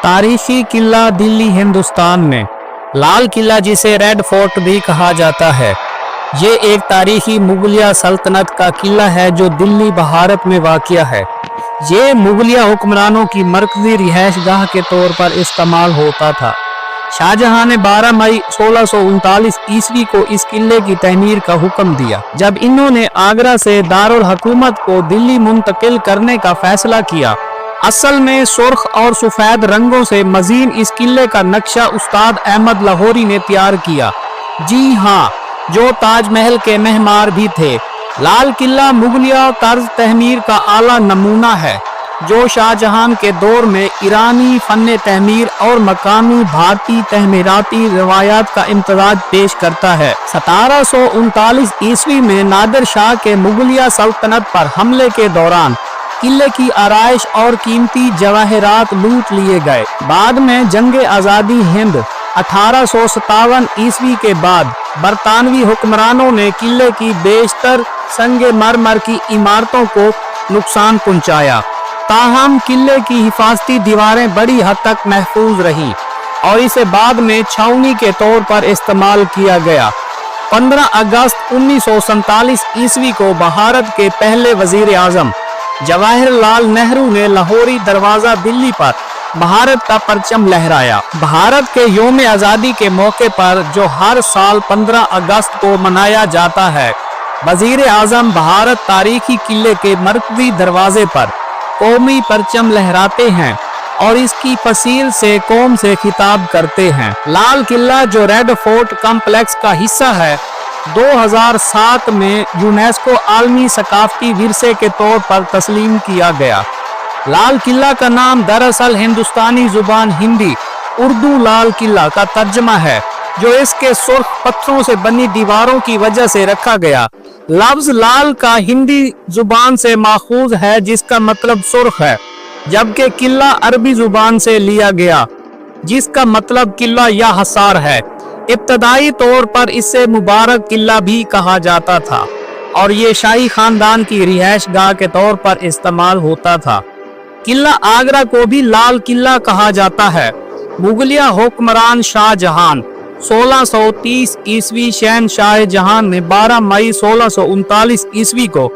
तारीखी किला दिल्ली हिंदुस्तान में लाल किला, जिसे रेड फोर्ट भी कहा जाता है, ये एक तारीखी मुगलिया सल्तनत का किला है जो दिल्ली भारत में वाक़िया है। ये मुगलिया हुक्मरानों की मरकजी रिहाइशगाह के तौर पर इस्तेमाल होता था। शाहजहां ने 12 मई 1639 ईस्वी को इस किले की तमीर का हुक्म दिया। जब इन्होंने आगरा से दारुल हुकूमत को दिल्ली मुंतकिल करने का फैसला किया। असल में सुर्ख और सफेद रंगों से मजीन इस किले का नक्शा उस्ताद अहमद लाहौरी ने तैयार किया। जी हाँ, जो ताजमहल के महमार भी थे। लाल किला मुगलिया तर्ज तहमीर का आला नमूना है, जो शाहजहां के दौर में ईरानी फन तहमीर और मकामी भारतीय तहमीराती रवायात का इम्तजाज पेश करता है। 1739 ईस्वी में नादिर शाह के मुगलिया सल्तनत पर हमले के दौरान किले की आराइश और कीमती जवाहरात लूट लिए गए। बाद में जंगे आज़ादी हिंद 1857 ईस्वी के बाद बरतानवी हुक्मरानों ने किले की बेशतर संगे मरमर की इमारतों को नुकसान पहुंचाया। ताहम किले की हिफाजती दीवारें बड़ी हद तक महफूज रहीं और इसे बाद में छावनी के तौर पर इस्तेमाल किया गया। 15 अगस्त 1947 ईस्वी को भारत के पहले वजीर आजम जवाहरलाल नेहरू ने लाहौरी दरवाजा दिल्ली पर भारत का परचम लहराया। भारत के यौम आज़ादी के मौके पर, जो हर साल 15 अगस्त को मनाया जाता है, वजीर आजम भारत तारीखी किले के मरकजी दरवाजे पर कौमी परचम लहराते हैं और इसकी फसील से कौम से खिताब करते हैं। लाल किला, जो रेड फोर्ट कॉम्प्लेक्स का हिस्सा है, 2007 में यूनेस्को आलमी सकाफती विरसे के तौर पर तस्लीम किया गया। लाल किला का नाम दरअसल हिंदुस्तानी जुबान हिंदी उर्दू लाल किला का तर्जमा है, जो इसके सुर्ख पत्थरों से बनी दीवारों की वजह से रखा गया। लफ्ज लाल का हिंदी जुबान से माखूज है, जिसका मतलब सुर्ख है, जबकि किला अरबी जुबान से लिया गया, जिसका मतलब किला या हसार है। इब्तदाई तौर पर इसे मुबारक किला भी कहा जाता था और ये शाही खानदान की रिहाइशगाह के तौर पर इस्तेमाल होता था। किला आगरा को भी लाल किला कहा जाता है। मुगलिया हुक्मरान शाहजहां 1630 ईस्वी शहनशाह जहां ने 12 मई 1639 ईस्वी को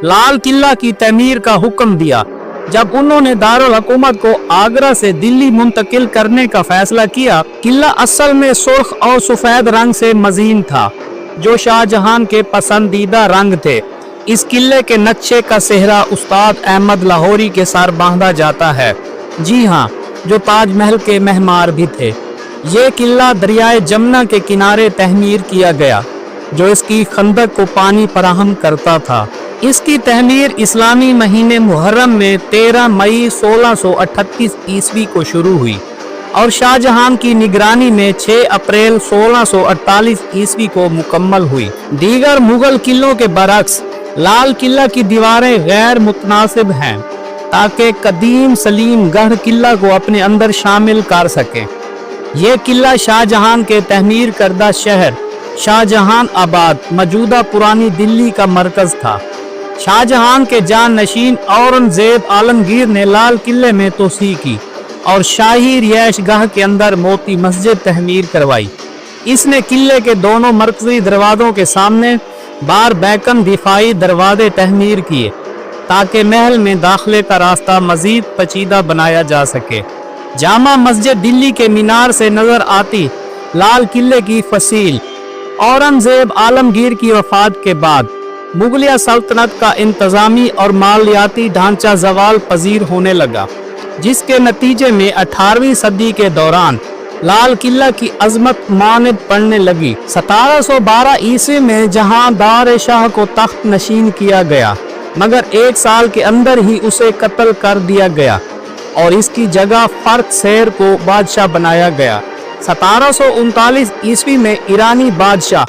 लाल किला की तमीर का हुक्म दिया। जब उन्होंने दारुल हुकूमत को आगरा से दिल्ली मुंतकिल करने का फैसला किया। किला असल में सुर्ख और सफेद रंग से मजीन था, जो शाहजहां के पसंदीदा रंग थे। इस किले के नक्शे का सेहरा उस्ताद अहमद लाहौरी के सर बांधा जाता है। जी हाँ, जो ताजमहल के महमार भी थे। ये किला दरियाए जमुना के किनारे तहमीर किया गया, जो इसकी खंदक को पानी फराहम करता था। इसकी तहमीर इस्लामी महीने मुहर्रम में 13 मई 1638 ईस्वी को शुरू हुई और शाहजहां की निगरानी में 6 अप्रैल 1648 ईस्वी को मुकम्मल हुई। दीगर मुगल किलों के बरक्स लाल किला की दीवारें गैर मुतनासिब हैं, ताकि कदीम सलीम गढ़ किला को अपने अंदर शामिल कर सके। यह किला शाहजहां के तहमीर करदा शहर शाहजहां आबाद, मौजूदा पुरानी दिल्ली का मरकज था। शाहजहां के जान नशीन औरंगजेब आलमगीर ने लाल किले में तोसी की और शाही रिहाइशगाह के अंदर मोती मस्जिद तहमीर करवाई। इसने किले के दोनों मरकजी दरवाजों के सामने बार बैकन दिफाई दरवाजे तहमीर किए, ताकि महल में दाखिले का रास्ता मजीद पेचीदा बनाया जा सके। जामा मस्जिद दिल्ली के मीनार से नजर आती लाल किले की फसील औरंगजेब आलमगीर की वफात के बाद मुगलिया सल्तनत का इंतजामी और मालियाती ढांचा जवाल पजीर होने लगा, जिसके नतीजे में 18वीं सदी के दौरान लाल किला की अजमत मानद पड़ने लगी। 1712 ईस्वी में जहांदार शाह को तख्त नशीन किया गया, मगर 1 साल के अंदर ही उसे कत्ल कर दिया गया और इसकी जगह फर्क शेर को बादशाह बनाया गया। 1739 ईस्वी में ईरानी बादशाह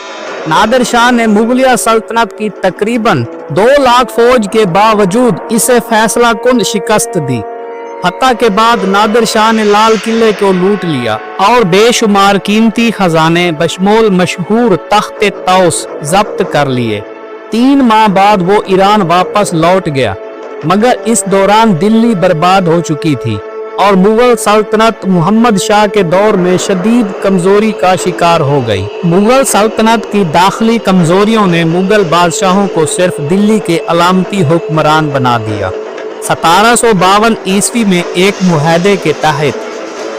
नादिर शाह ने मुगलिया सल्तनत की तकरीबन 2 लाख फौज के बावजूद इसे फैसला कुन शिकस्त दी। हत्ता के बाद नादिर शाह ने लाल किले को लूट लिया और बेशुमार कीमती खजाने बशमूल मशहूर तख्ते तौस जब्त कर लिए। 3 माह बाद वो ईरान वापस लौट गया, मगर इस दौरान दिल्ली बर्बाद हो चुकी थी और मुगल सल्तनत मोहम्मद शाह के दौर में शदीद कमजोरी का शिकार हो गई। मुगल सल्तनत की दाखिली कमजोरियों ने मुगल बादशाहों को सिर्फ दिल्ली के अलामती हुक्मरान बना दिया। 1752 ईस्वी में एक मुआहदे के तहत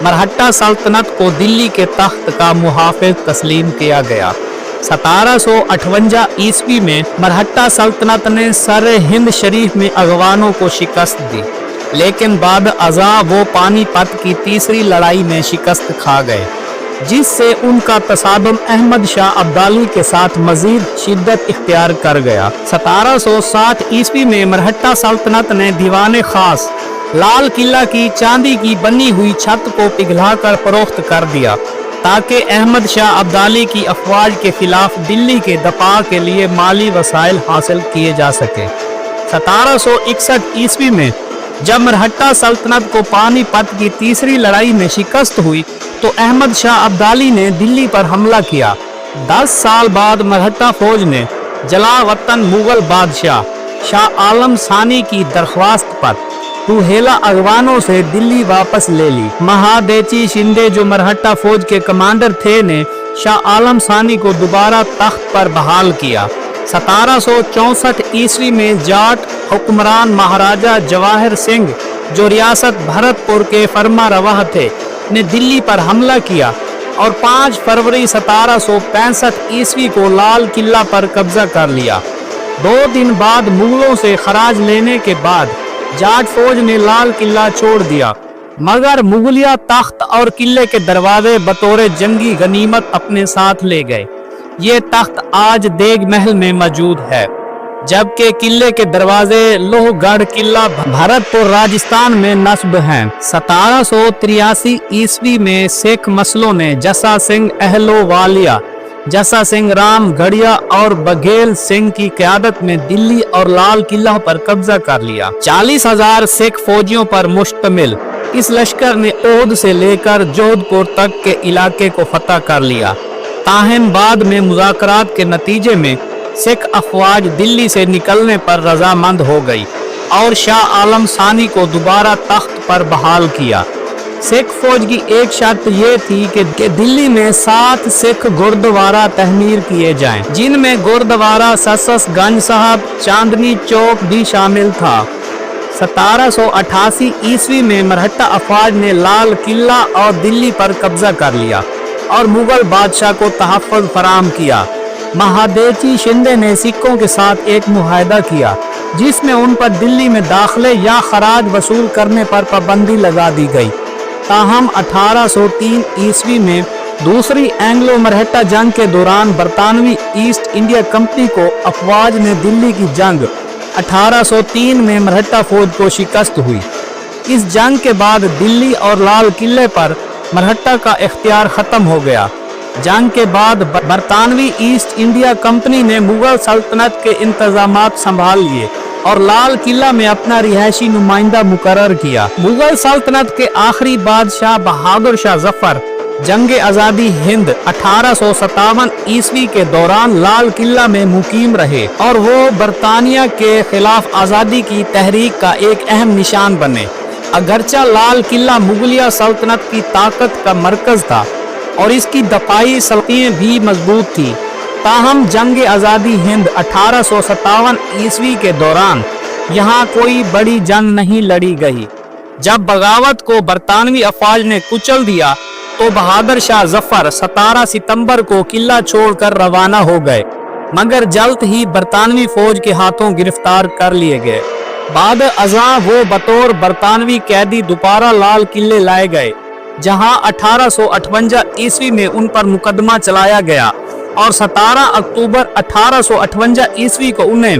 मरहट्टा सल्तनत को दिल्ली के तख्त का मुहाफिज तस्लीम किया गया। 1758 ईस्वी में मरहट्टा सल्तनत ने सर हिंद शरीफ में अगवानों को शिकस्त दी, लेकिन बाद अज़ा वो पानीपत की तीसरी लड़ाई में शिकस्त खा गए, जिससे उनका तसादुम अहमद शाह अब्दाली के साथ मजीद शिद्दत इख्तियार कर गया। 1760 ईस्वी में मरहट्टा सल्तनत ने दीवाने खास लाल किला की चांदी की बनी हुई छत को पिघलाकर फरोख्त कर दिया, ताकि अहमद शाह अब्दाली की अफवाज के खिलाफ दिल्ली के दफा के लिए माली वसाइल हासिल किए जा सके। 1761 ईस्वी में जब मरहट्टा सल्तनत को पानीपत की तीसरी लड़ाई में शिकस्त हुई तो अहमद शाह अब्दाली ने दिल्ली पर हमला किया। 10 साल बाद मरहट्टा फौज ने जलावतन मुगल बादशाह शाह आलम सानी की दरख्वास्त पर रुहेला अगवानों से दिल्ली वापस ले ली। महादेची शिंदे जो मरहट्टा फौज के कमांडर थे ने शाह आलम सानी को दोबारा तख्त पर बहाल किया। 1764 ईस्वी में जाट हुक्मरान महाराजा जवाहर सिंह जो रियासत भरतपुर के फरमा रवाह थे ने दिल्ली पर हमला किया और 5 फरवरी 1765 ईस्वी को लाल किला पर कब्जा कर लिया। 2 दिन बाद मुगलों से खराज लेने के बाद जाट फौज ने लाल किला छोड़ दिया, मगर मुगलिया तख्त और किले के दरवाजे बतौर जंगी गनीमत अपने साथ ले गए। ये तख्त आज देग महल में मौजूद है, जबकि किले के दरवाजे लोहगढ़ किला भरतपुर राजस्थान में नस्ब हैं। 1783 ईस्वी में सिख मसलों ने जसा सिंह अहलोवालिया, जसा सिंह राम गढ़िया और बघेल सिंह की क़यादत में दिल्ली और लाल किला पर कब्जा कर लिया। 40,000 सिख फौजियों पर मुश्तमिल इस लश्कर ने ओहद से लेकर जोधपुर तक के इलाके को फतह कर लिया। ताहम बाद में मुज़ाकरात के नतीजे में सिख अफवाज दिल्ली से निकलने पर रजामंद हो गई और शाह आलम सानी को दोबारा तख्त पर बहाल किया। सिख फौज की एक शर्त ये थी कि दिल्ली में 7 सिख गुरुद्वारा तहमीर किए जाएं, जिनमें गुरुद्वारा ससस गंज साहब चांदनी चौक भी शामिल था। 1788 ईस्वी में मरहट्टा अफवाज ने लाल किला और दिल्ली पर कब्जा कर लिया और मुगल बादशाह को तहफ़्फ़ुज़ फराम किया। महादेची शिंदे ने सिखों के साथ एक मुआहदा किया, जिसमें उन पर दिल्ली में दाखिले या खराज वसूल करने पर पाबंदी लगा दी गई। ताहम 1803 ईस्वी में दूसरी एंग्लो मरहट्टा जंग के दौरान बरतानवी ईस्ट इंडिया कंपनी को अफवाज ने दिल्ली की जंग 1803 में मरहट्टा फौज को शिकस्त हुई। इस जंग के बाद दिल्ली और लाल किले पर मरहट्टा का इख्तियार ख़त्म हो गया। जंग के बाद बरतानवी ईस्ट इंडिया कंपनी ने मुगल सल्तनत के इंतजामात संभाल लिए और लाल किला में अपना रिहायशी नुमाइंदा मुकर्रर किया। मुगल सल्तनत के आखिरी बादशाह बहादुर शाह जफर जंग आज़ादी हिंद 1857 ईस्वी के दौरान लाल किला में मुकीम रहे और वो बरतानिया के खिलाफ आज़ादी की तहरीक का एक अहम निशान बने। अगरचा लाल किला मुगलिया सल्तनत की ताकत का मरकज था और इसकी दफाई सल्तियाँ भी मजबूत थी, ताहम जंग आज़ादी हिंद 1857 ईस्वी के दौरान यहाँ कोई बड़ी जंग नहीं लड़ी गई। जब बगावत को बरतानवी अफवाज ने कुचल दिया तो बहादुर शाह जफर 17 सितंबर को किला छोड़कर रवाना हो गए, मगर जल्द ही बरतानवी फौज के हाथों गिरफ्तार कर लिए गए। बाद अज़ा वो बतौर बरतानवी कैदी दोबारा लाल किले लाए गए, जहां 1858 ईस्वी में उन पर मुकदमा चलाया गया और 17 अक्टूबर 1858 ईस्वी को उन्हें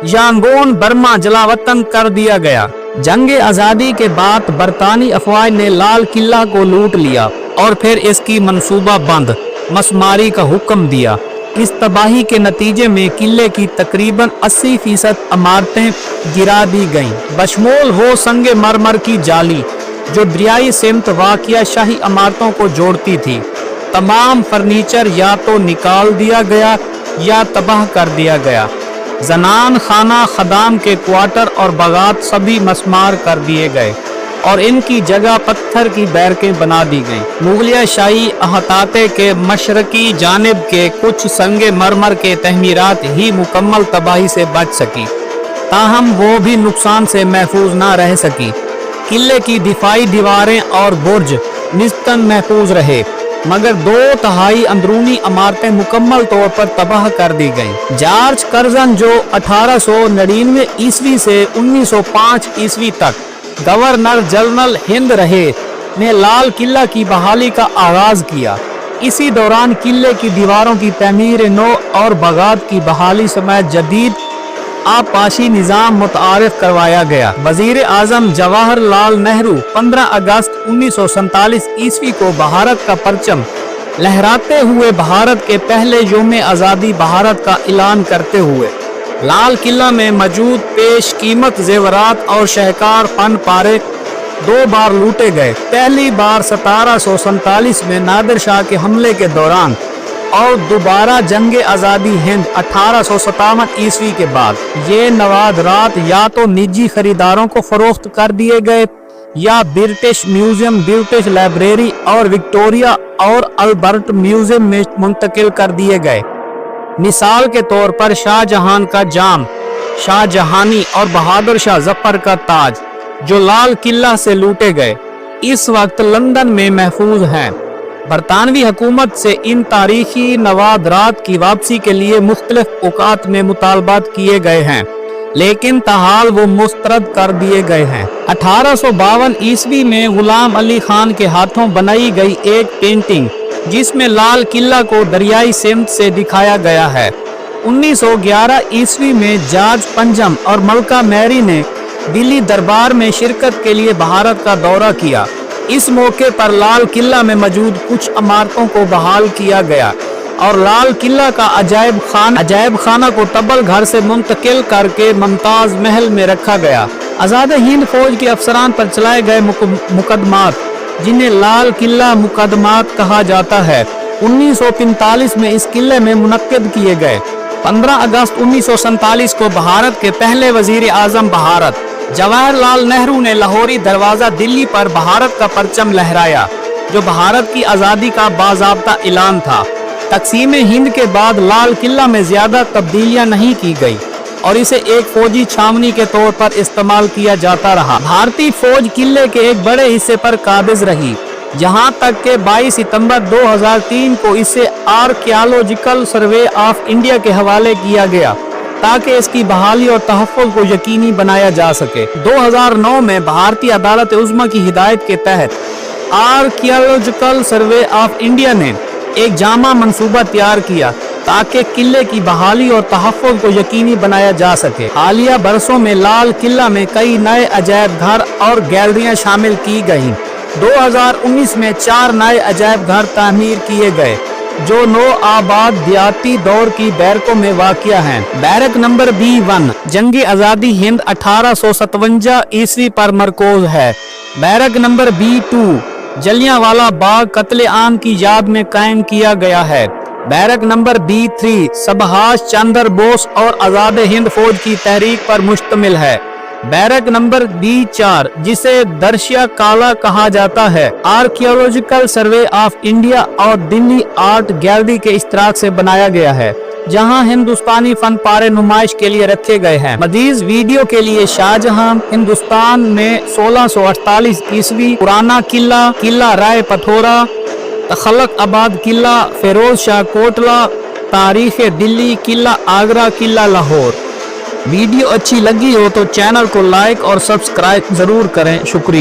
यांगोन बर्मा जलावतन कर दिया गया। जंग आज़ादी के बाद बरतानी अफवाज ने लाल किला को लूट लिया और फिर इसकी मंसूबा बंद मसमारी का हुक्म दिया। इस तबाही के नतीजे में किले की तकरीबन 80% इमारतें गिरा दी गईं, बशमूल वो संगे मरमर की जाली जो दरियाई सिमत वाक़िया शाही इमारतों को जोड़ती थी। तमाम फर्नीचर या तो निकाल दिया गया या तबाह कर दिया गया। जनान खाना, खदाम के क्वार्टर और बागात सभी मसमार कर दिए गए। और इनकी जगह पत्थर की बैरकें बना दी गईं। मुगलिया शाही अहाते के मशरकी जानिब के कुछ संगे मरमर के तहमीरात ही मुकम्मल तबाही से बच सकी, ताहम वो भी नुकसान से महफूज ना रह सकी। किले की दिफाई दीवारें और बुर्ज निस्बतन महफूज रहे, मगर 2/3 अंदरूनी इमारतें मुकम्मल तौर पर तबाह कर दी गईं। जॉर्ज कर्जन, जो 1899 ईस्वी से 1905 ईस्वी तक गवर्नर जनरल हिंद रहे, ने लाल किला की बहाली का आगाज किया। इसी दौरान किले की दीवारों की तमीर नौ और बगात की बहाली समेत जदीद आबपाशी निज़ाम मुतारिफ करवाया गया। वजीर आजम जवाहरलाल नेहरू 15 अगस्त 1947 ईस्वी को भारत का परचम लहराते हुए भारत के पहले यौम आज़ादी भारत का ऐलान करते हुए लाल किला में मौजूद पेश कीमत जेवरात और शहकार फन पारे 2 बार लूटे गए। पहली बार 1747 में नादिर शाह के हमले के दौरान और दोबारा जंग आज़ादी हिंद 1857 ईस्वी के बाद। ये नवादरात या तो निजी खरीदारों को फरोख्त कर दिए गए या ब्रिटिश म्यूजियम, ब्रिटिश लाइब्रेरी और विक्टोरिया और अल्बर्ट म्यूजियम में मुंतकिल कर दिए गए। मिसाल के तौर पर शाहजहां का जाम, शाहजहानी और बहादुर शाह जफर का ताज, जो लाल किला से लूटे गए, इस वक्त लंदन में महफूज हैं। बरतानवी हुकूमत से इन तारीखी नवादरात की वापसी के लिए मुख्तलिफ औकात में मुतालबात किए गए हैं, लेकिन ताहाल वो मुस्तरद कर दिए गए हैं। 1852 ईस्वी में गुलाम अली खान के हाथों बनाई गई एक पेंटिंग जिसमें लाल किला को दरियाई सिमत से दिखाया गया है। 1911 ईस्वी में जॉर्ज पंचम और मलका मैरी ने दिल्ली दरबार में शिरकत के लिए भारत का दौरा किया। इस मौके पर लाल किला में मौजूद कुछ इमारतों को बहाल किया गया और लाल किला का अजायब खाना को तबल घर से मुंतकिल करके मुमताज महल में रखा गया। आज़ाद हिंद फौज के अफसरान पर चलाए गए मुकदमात, जिन्हें लाल किला मुकदमात कहा जाता है, 1945 में इस किले में मुनक्किद किए गए। 15 अगस्त 1947 को भारत के पहले वजीर आजम भारत जवाहरलाल नेहरू ने लाहौरी दरवाजा दिल्ली पर भारत का परचम लहराया, जो भारत की आज़ादी का बाज़ाब्ता ऐलान था। तकसीम हिंद के बाद लाल किला में ज्यादा तब्दीलियां नहीं की गई और इसे एक फौजी छावनी के तौर पर इस्तेमाल किया जाता रहा। भारतीय फौज किले के एक बड़े हिस्से पर काबिज रही, जहां तक के 22 सितंबर 2003 को इसे आर्कियोलॉजिकल सर्वे ऑफ इंडिया के हवाले किया गया ताकि इसकी बहाली और तहफ़्फ़ुज़ को यकीनी बनाया जा सके। 2009 में भारतीय अदालत उज़्मा की हिदायत के तहत आर्कियोलॉजिकल सर्वे ऑफ इंडिया ने एक जामा मंसूबा तैयार किया ताकि किले की बहाली और तहफ़्फ़ुज़ को यकीनी बनाया जा सके। हालिया बरसों में लाल किला में कई नए अजायब घर और गैलरियां शामिल की गईं। 2019 में 4 नए अजायब घर तामीर किए गए, जो नौ आबाद दियाती दौर की बैरकों में वाक़िया हैं। बैरक नंबर B1 जंगी आज़ादी हिंद 1857 ईस्वी पर मरकूज है। Barrack number B2 Jallianwala Bagh कत्ले आम की याद में कायम किया गया है। Barrack number B3 Subhash Chandra Bose और आज़ाद हिंद फौज की तहरीक पर मुश्तमिल है। बैरक नंबर B4 जिसे दर्शिया काला कहा जाता है, आर्कियोलॉजिकल सर्वे ऑफ इंडिया और दिल्ली आर्ट गैलरी के इश्तराक से बनाया गया है, जहां हिंदुस्तानी फन पारे नुमाइश के लिए रखे गए हैं। मजीद वीडियो के लिए शाहजहां हिंदुस्तान में 1648 ईस्वी पुराना किला, किला राय पथोरा, तखलक आबाद किला, फिरोज शाह कोटला, तारीख दिल्ली, किला आगरा, किला लाहौर। वीडियो अच्छी लगी हो तो चैनल को लाइक और सब्सक्राइब जरूर करें। शुक्रिया।